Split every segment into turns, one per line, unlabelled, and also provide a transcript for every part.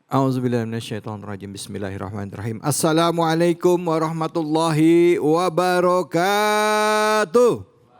A'udzubillahi minasyaitonirrajim. Bismillahirrahmanirrahim. Assalamualaikum warahmatullahi wabarakatuh.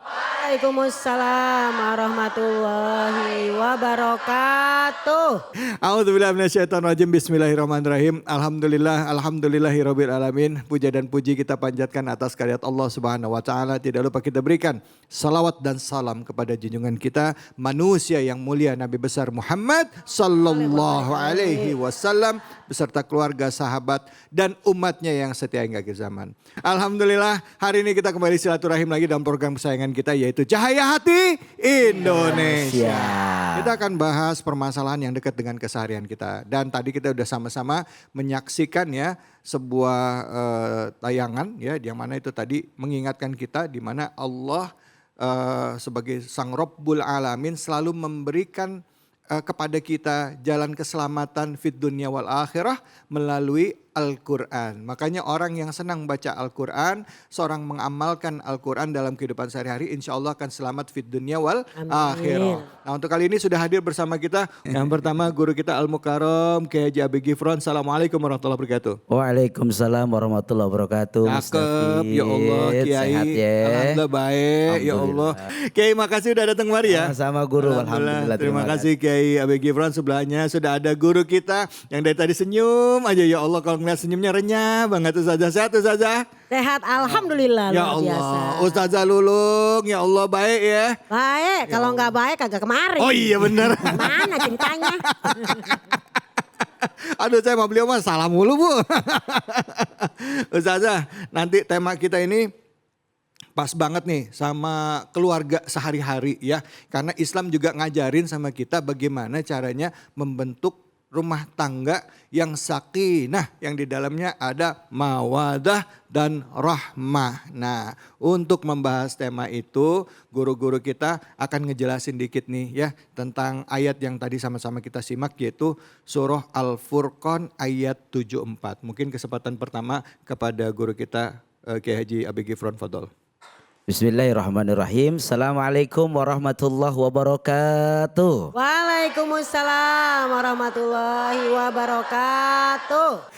Waalaikumsalam warahmatullahi wabarakatuh.
A'udzubillahi minasyaitonirrajim. Bismillahirrahmanirrahim. Alhamdulillahirabbil alamin. Puja dan puji kita panjatkan atas karyat Allah Subhanahu wa taala. Tidak lupa kita berikan salawat dan salam kepada junjungan kita manusia yang mulia Nabi besar Muhammad sallallahu alaihi wasallam beserta keluarga, sahabat dan umatnya yang setia hingga akhir zaman. Alhamdulillah, hari ini kita kembali silaturahim lagi dalam program kesayangan kita yaitu Cahaya Hati Indonesia. Kita akan bahas permasalahan yang dekat dengan keseharian kita. Dan tadi kita udah sama-sama menyaksikan ya sebuah tayangan ya yang mana itu tadi mengingatkan kita di mana Allah sebagai Sang Rabbul Alamin selalu memberikan kepada kita jalan keselamatan fid dunya wal akhirah melalui Al-Quran. Makanya orang yang senang baca Al-Quran, seorang mengamalkan Al-Quran dalam kehidupan sehari-hari, insya Allah akan selamat fid dunya wal akhirah. Nah untuk kali ini sudah hadir bersama kita yang pertama guru kita Al-Mukarram Kiai Haji Abi Gifron. Assalamualaikum warahmatullahi wabarakatuh.
Waalaikumsalam warahmatullahi wabarakatuh.
Cakep, ya Allah Kiai.
Sehat ya.
Alhamdulillah baik, ya Allah. Kiai makasih udah datang kemari ya.
Sama guru, alhamdulillah.
Terima kasih Kiai Abi Gifron. Sebelahnya sudah ada guru kita yang dari tadi senyum aja, ya Allah kalau ngeliat senyumnya renyah banget. Ustazah, sehat Ustazah?
Sehat alhamdulillah
Ya
luar biasa.
Allah, Ustazah Lulung, ya Allah baik ya.
Baik, kalau nggak baik kagak kemari.
Oh iya benar.
Mana cintanya?
Aduh saya mau beliau mah salah mulu Bu. Ustazah, nanti tema kita ini pas banget nih sama keluarga sehari-hari ya. Karena Islam juga ngajarin sama kita bagaimana caranya membentuk rumah tangga yang sakinah, yang di dalamnya ada mawadah dan rahmah. Nah, untuk membahas tema itu, guru-guru kita akan ngejelasin dikit nih ya tentang ayat yang tadi sama-sama kita simak yaitu surah Al-Furqan ayat 74. Mungkin kesempatan pertama kepada guru kita Kiai Haji Abi Gifron, fadhol.
Bismillahirrahmanirrahim. Assalamualaikum warahmatullahi wabarakatuh.
Waalaikumsalam warahmatullahi wabarakatuh.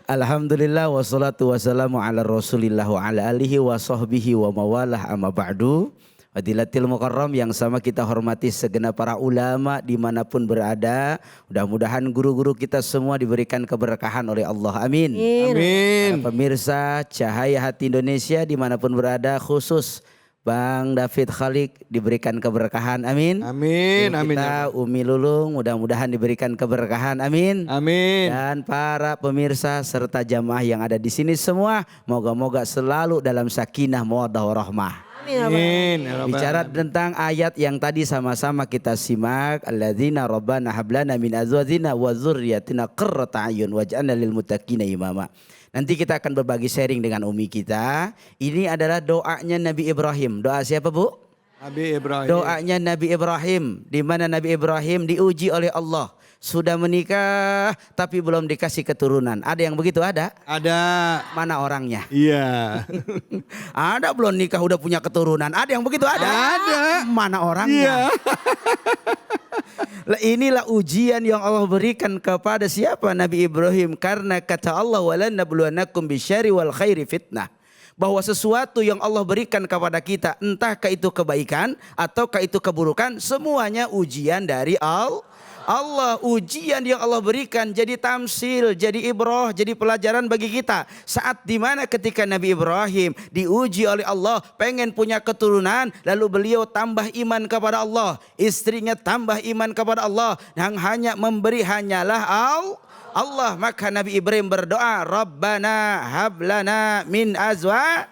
Alhamdulillah wassalatu wassalamu ala rasulillah wa ala alihi wa sahbihi wa mawalah amma ba'du. Fadilatil Mukarram yang sama kita hormati segenap para ulama dimanapun berada. Mudah-mudahan guru-guru kita semua diberikan keberkahan oleh Allah. Amin.
Amin.
Para pemirsa Cahaya Hati Indonesia dimanapun berada, khusus Bang David Khalik diberikan keberkahan. Amin.
Amin. Amin.
Kita Umi Lulung mudah-mudahan diberikan keberkahan. Amin.
Amin.
Dan para pemirsa serta jamaah yang ada di sini semua, moga-moga selalu dalam sakinah mawaddah warahmah.
Amin.
Bicara tentang ayat yang tadi sama-sama kita simak, alladzina rabbana hablana min azwajina wa dzurriyyatina qurrata a'yun waj'alna lil muttaqina imama. Nanti kita akan berbagi sharing dengan umi kita. Ini adalah doanya Nabi Ibrahim. Doa siapa Bu?
Nabi Ibrahim.
Doanya Nabi Ibrahim, di mana Nabi Ibrahim diuji oleh Allah. Sudah menikah tapi belum dikasih keturunan. Ada yang begitu ada?
Ada.
Mana orangnya?
Iya.
Ada belum nikah udah punya keturunan. Ada yang begitu? Ada. Mana orangnya? Iya. Inilah ujian yang Allah berikan kepada siapa? Nabi Ibrahim. Karena kata Allah walanabluwannakum bisyarri wal khairi fitnah. Bahwa sesuatu yang Allah berikan kepada kita, entahkah itu kebaikan ataukah itu keburukan, semuanya ujian dari Allah. Ujian yang Allah berikan jadi tamsil, jadi ibrah, jadi pelajaran bagi kita. Saat dimana ketika Nabi Ibrahim diuji oleh Allah, pengen punya keturunan, lalu beliau tambah iman kepada Allah, istrinya tambah iman kepada Allah, yang hanya memberi hanyalah Allah. Maka Nabi Ibrahim berdoa, Rabbana hablana min azwa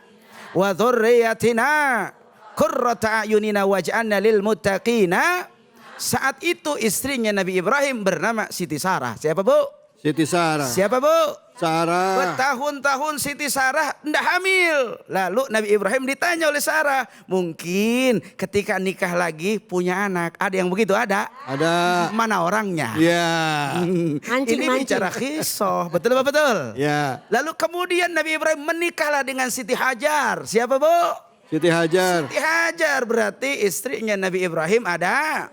wa dzurriyyatina qurrata a'yunina waj'alna lil muttaqina. Saat itu istrinya Nabi Ibrahim bernama Siti Sarah. Siapa Bu?
Siti Sarah.
Siapa Bu?
Sarah.
Bertahun-tahun Siti Sarah tidak hamil. Lalu Nabi Ibrahim ditanya oleh Sarah. Mungkin ketika nikah lagi punya anak. Ada yang begitu? Ada?
Ada.
Mana orangnya?
Iya.
Ini bicara kisah. Betul apa betul?
Iya.
Lalu kemudian Nabi Ibrahim menikahlah dengan Siti Hajar. Siapa Bu?
Siti Hajar.
Siti Hajar berarti istrinya Nabi Ibrahim ada?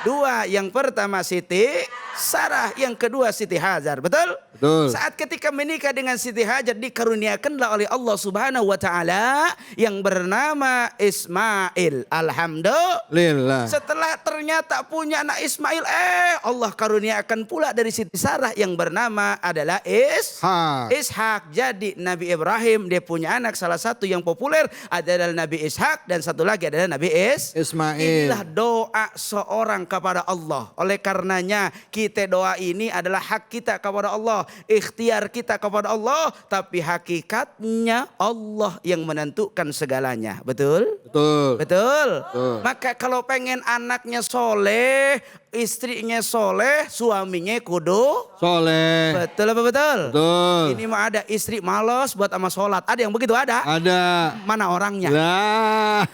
Dua, yang pertama Siti Sarah, yang kedua Siti Hajar. Betul?
Betul.
Saat ketika menikah dengan Siti Hajar dikaruniakanlah oleh Allah Subhanahu wa taala yang bernama Ismail. Alhamdulillah. Setelah ternyata punya anak Ismail, Allah karuniakan pula dari Siti Sarah yang bernama adalah Ishak. Jadi Nabi Ibrahim dia punya anak, salah satu yang populer adalah Nabi Ishak dan satu lagi adalah Nabi Ismail. Inilah doa seorang kepada Allah. Oleh karenanya kita doa ini adalah hak kita kepada Allah, ikhtiar kita kepada Allah, tapi hakikatnya Allah yang menentukan segalanya. Betul? Betul. Maka kalau pengen anaknya soleh, istrinya soleh, suaminya kudu soleh. Betul apa betul? Betul. Ini mah ada istri malas buat sama sholat. Ada yang begitu ada? Ada. Mana orangnya? Nah.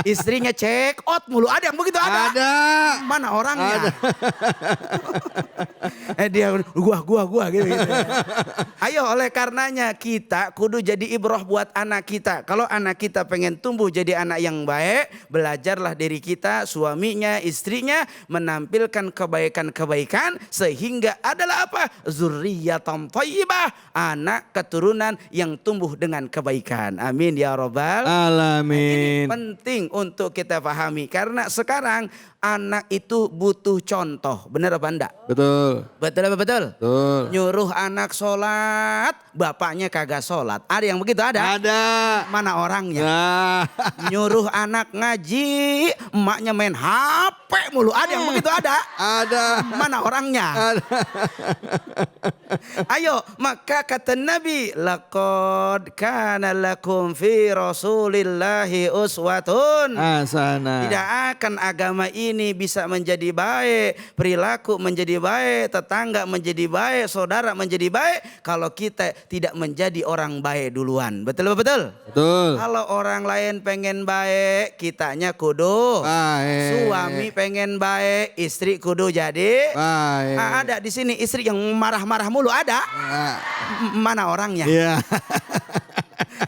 Istrinya check out mulu. Ada yang begitu ada? Ada. Mana orangnya? Ada. Dia gua gitu. Ayo, oleh karenanya kita kudu jadi ibrah buat anak kita. Kalau anak kita pengen tumbuh jadi anak yang baik, belajarlah dari kita, suaminya, istrinya menampilkan kebaikan-kebaikan sehingga adalah apa? Zurriyatan thayyibah, anak keturunan yang tumbuh dengan kebaikan. Amin ya rabbal alamin. Ini penting untuk kita pahami karena sekarang anak itu butuh contoh. Benar apa enggak? Betul. Betul apa betul? Betul. Nyuruh anak sholat, bapaknya kagak sholat. Ada yang begitu ada? Ada. Mana orangnya? Nah. Nyuruh anak ngaji, emaknya main HP mulu. Ada yang begitu ada? Ada. Mana orangnya? Ada. Ayo, maka kata Nabi, laqad kana lakum fi Rasulillahi uswatun hasanah. Tidak akan agama ini bisa menjadi baik, perilaku menjadi baik, tetangga menjadi baik, saudara menjadi baik kalau kita tidak menjadi orang baik duluan. Betul betul? Betul. Kalau orang lain pengen baik, kitanya kudu baik. Suami pengen baik, istri kudu jadi baik. Ada di sini istri yang marah-marah mulu ada? Mana orangnya? Iya.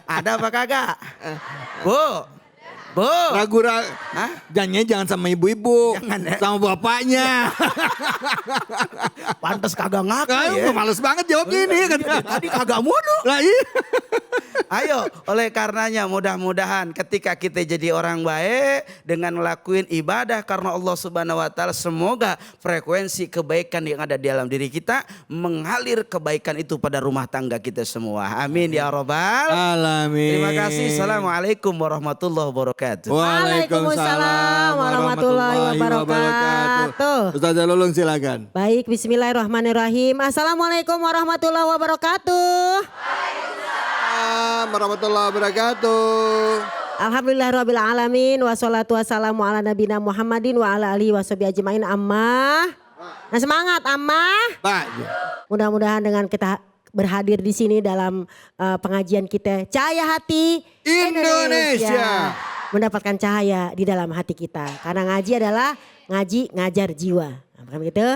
Ada apa kagak? Bu, ragu-ragu. Jangan sama ibu-ibu, sama bapaknya. Pantes kagak ngaku ya. Males banget jawabnya ini. Tadi kagak mulu. Lah iya. Ayo, oleh karenanya mudah-mudahan ketika kita jadi orang baik dengan ngelakuin ibadah karena Allah Subhanahu wa taala, semoga frekuensi kebaikan yang ada di dalam diri kita mengalir kebaikan itu pada rumah tangga kita semua. Amin ya rabbal alamin. Terima kasih. Assalamualaikum warahmatullahi wabarakatuh.
Waalaikumsalam warahmatullahi wabarakatuh.
Ustazah Lulung silakan.
Baik, bismillahirrahmanirrahim. Assalamualaikum warahmatullahi wabarakatuh.
Warahmatullahi wabarakatuh.
Alhamdulillahirabbil alamin wassalatu wassalamu ala nabiyina Muhammadin wa ala alihi washabihi ajmain amma. Nah, semangat amma. Mudah-mudahan dengan kita berhadir di sini dalam pengajian kita Cahaya Hati Indonesia mendapatkan cahaya di dalam hati kita. Karena ngaji adalah ngaji ngajar jiwa. Bukan begitu?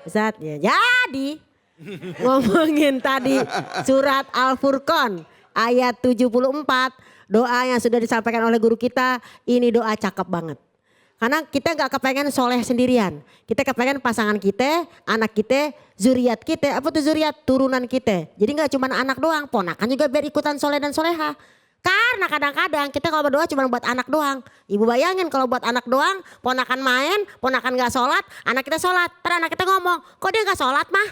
Ustaz, ya. Jadi ngomongin tadi surat Al-Furqan ayat 74, doa yang sudah disampaikan oleh guru kita, ini doa cakep banget. Karena kita gak kepengen soleh sendirian. Kita kepengen pasangan kita, anak kita, zuriat kita. Apa tuh zuriat? Turunan kita. Jadi gak cuma anak doang, ponakan juga biar ikutan soleh dan soleha. Karena kadang-kadang kita kalau berdoa cuma buat anak doang. Ibu bayangin kalau buat anak doang, ponakan main, ponakan gak sholat, anak kita sholat. Terus anak kita ngomong, kok dia gak sholat mah?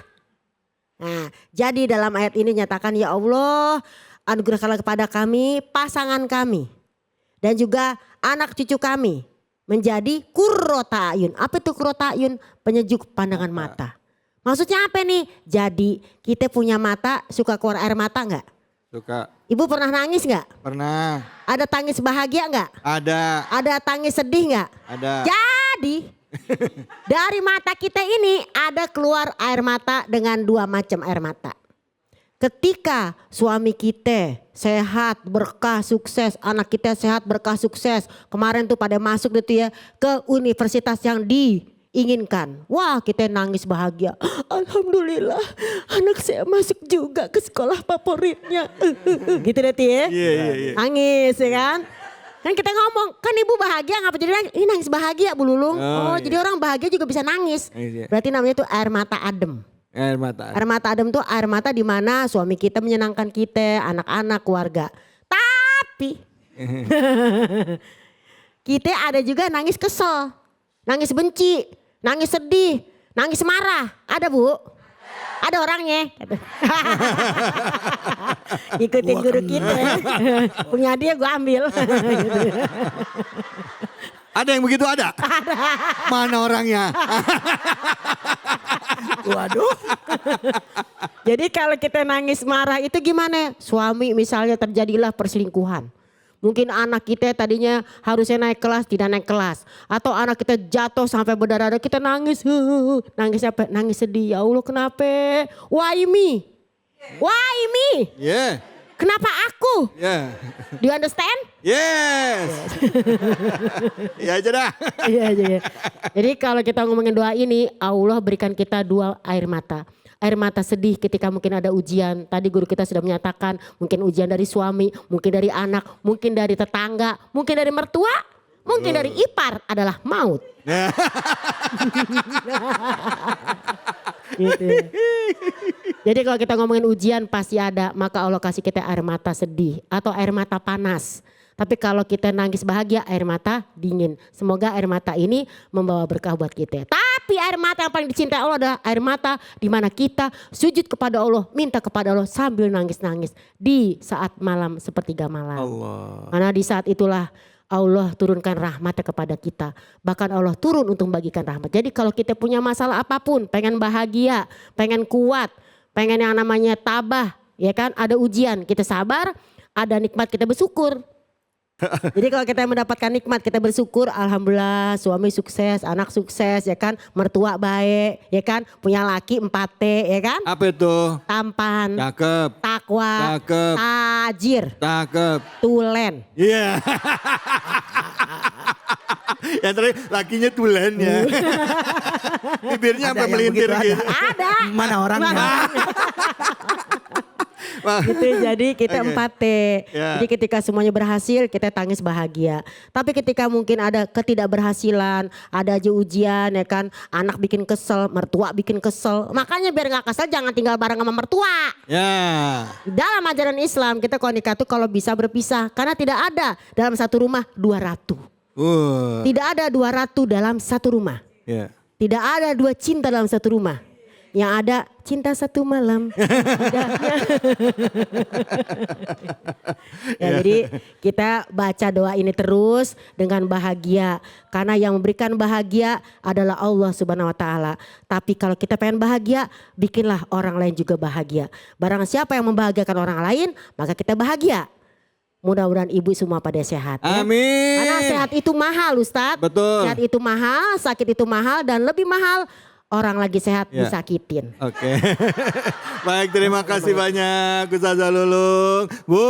Nah, jadi dalam ayat ini nyatakan, ya Allah, anugerahkanlah kepada kami, pasangan kami, dan juga anak cucu kami menjadi qurrata ayun. Apa itu qurrata ayun? Penyejuk pandangan mata. Maksudnya apa nih? Jadi kita punya mata, suka keluar air mata enggak?
Suka.
Ibu pernah nangis enggak?
Pernah.
Ada tangis bahagia enggak?
Ada.
Ada tangis sedih enggak?
Ada.
Jadi dari mata kita ini ada keluar air mata dengan dua macam air mata. Ketika suami kita sehat, berkah, sukses, anak kita sehat, berkah, sukses. Kemarin tuh pada masuk gitu ya ke universitas yang diinginkan. Wah, kita nangis bahagia. Alhamdulillah, anak saya masuk juga ke sekolah favoritnya. Gitu deh ya.
Iya.
Nangis ya kan. Kan kita ngomong, kan ibu bahagia ngapa jadi nangis? Ini nangis bahagia Bu Lulung.
Oh,
Jadi orang bahagia juga bisa nangis.
Iya.
Berarti namanya itu air mata adem.
Air mata.
Air mata adem tuh air mata di mana suami kita menyenangkan kita, anak-anak, keluarga. Tapi kita ada juga nangis kesel, nangis benci, nangis sedih, nangis marah. Ada Bu? Ada orangnya. Ikutin guru kita. Punya dia gue ambil.
Ada yang begitu ada? Mana orangnya?
Waduh.
Jadi kalau kita nangis marah itu gimana? Suami misalnya terjadilah perselingkuhan. Mungkin anak kita tadinya harusnya naik kelas, tidak naik kelas. Atau anak kita jatuh sampai berdarah-darah, kita nangis. Nangis apa? Nangis sedih. Ya Allah kenapa? Why me? Why me?
Yeah.
Kenapa aku?
Yeah.
Do you understand?
Yes. Ya aja dah.
Iya. Jadi kalau kita ngomongin doa ini, Allah berikan kita 2 air mata. Air mata sedih ketika mungkin ada ujian. Tadi guru kita sudah menyatakan mungkin ujian dari suami, mungkin dari anak, mungkin dari tetangga, mungkin dari mertua, mungkin dari ipar adalah maut. Gitu. Jadi kalau kita ngomongin ujian pasti ada, maka Allah kasih kita air mata sedih atau air mata panas. Tapi kalau kita nangis bahagia, air mata dingin. Semoga air mata ini membawa berkah buat kita. Tapi air mata yang paling dicintai Allah adalah air mata di mana kita sujud kepada Allah, minta kepada Allah sambil nangis-nangis di saat malam sepertiga malam.
Allah.
Karena di saat itulah Allah turunkan rahmatnya kepada kita. Bahkan Allah turun untuk membagikan rahmat. Jadi kalau kita punya masalah apapun, pengen bahagia, pengen kuat, pengen yang namanya tabah, ya kan, ada ujian, kita sabar, ada nikmat kita bersyukur. Jadi kalau kita mendapatkan nikmat kita bersyukur, alhamdulillah suami sukses, anak sukses ya kan, mertua baik ya kan, punya laki 4T ya kan.
Apa itu?
Tampan,
Cakep.
takwa,
Cakep.
tajir,
Cakep.
tulen.
Iya. Yang terakhir lakinya tulen ya. Bibirnya
Ada
sampai
yang
melintir
begitu
gitu.
Ada.
Mana orangnya?
Gitu, jadi kita
Oke.
4T.
Ya.
Jadi ketika semuanya berhasil kita tangis bahagia. Tapi ketika mungkin ada ketidakberhasilan, ada aja ujian ya kan, anak bikin kesel, mertua bikin kesel. Makanya biar gak kesel jangan tinggal bareng sama mertua.
Ya.
Dalam ajaran Islam kita kalau nikah tuh kalau bisa berpisah. Karena tidak ada dalam satu rumah 2 ratu. Tidak ada 2 ratu dalam satu rumah.
Ya.
Tidak ada 2 cinta dalam satu rumah. Yang ada cinta satu malam. Jadi kita baca doa ini terus dengan bahagia. Karena yang memberikan bahagia adalah Allah Subhanahu wa taala. Tapi kalau kita pengen bahagia, bikinlah orang lain juga bahagia. Barang siapa yang membahagiakan orang lain, maka kita bahagia. Mudah-mudahan ibu semua pada sehat. Ya.
Amin.
Karena sehat itu mahal Ustadz.
Betul.
Sehat itu mahal, sakit itu mahal dan lebih mahal orang lagi sehat
Ya.
disakitin.
Oke. Baik, terima kasih banyak Ustazah Lulung. Bu,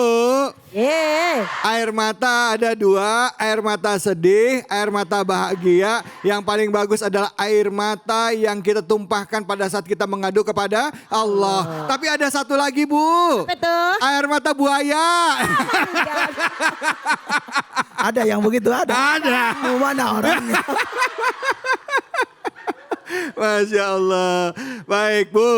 air mata ada 2, air mata sedih, air mata bahagia. Yang paling bagus adalah air mata yang kita tumpahkan pada saat kita mengadu kepada Allah. Tapi ada satu lagi Bu.
Betul.
Air mata buaya.
Ada yang begitu ada.
Ada.
Mana orangnya?
Masya Allah. Baik Bu.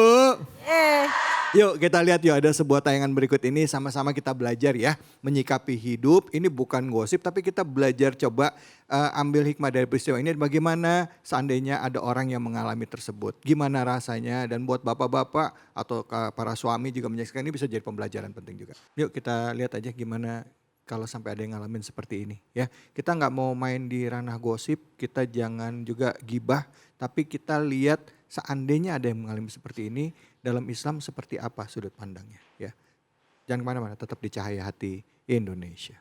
Yuk kita lihat yuk, ada sebuah tayangan berikut ini, sama-sama kita belajar ya menyikapi hidup. Ini bukan gosip tapi kita belajar coba ambil hikmah dari peristiwa ini. Bagaimana seandainya ada orang yang mengalami tersebut, gimana rasanya, dan buat bapak-bapak atau para suami juga menyaksikan ini bisa jadi pembelajaran penting juga. Yuk kita lihat aja gimana kalau sampai ada yang ngalamin seperti ini ya. Kita nggak mau main di ranah gosip, kita jangan juga gibah, tapi kita lihat seandainya ada yang mengalami seperti ini, dalam Islam seperti apa sudut pandangnya ya. Jangan kemana-mana, tetap di Cahaya Hati Indonesia.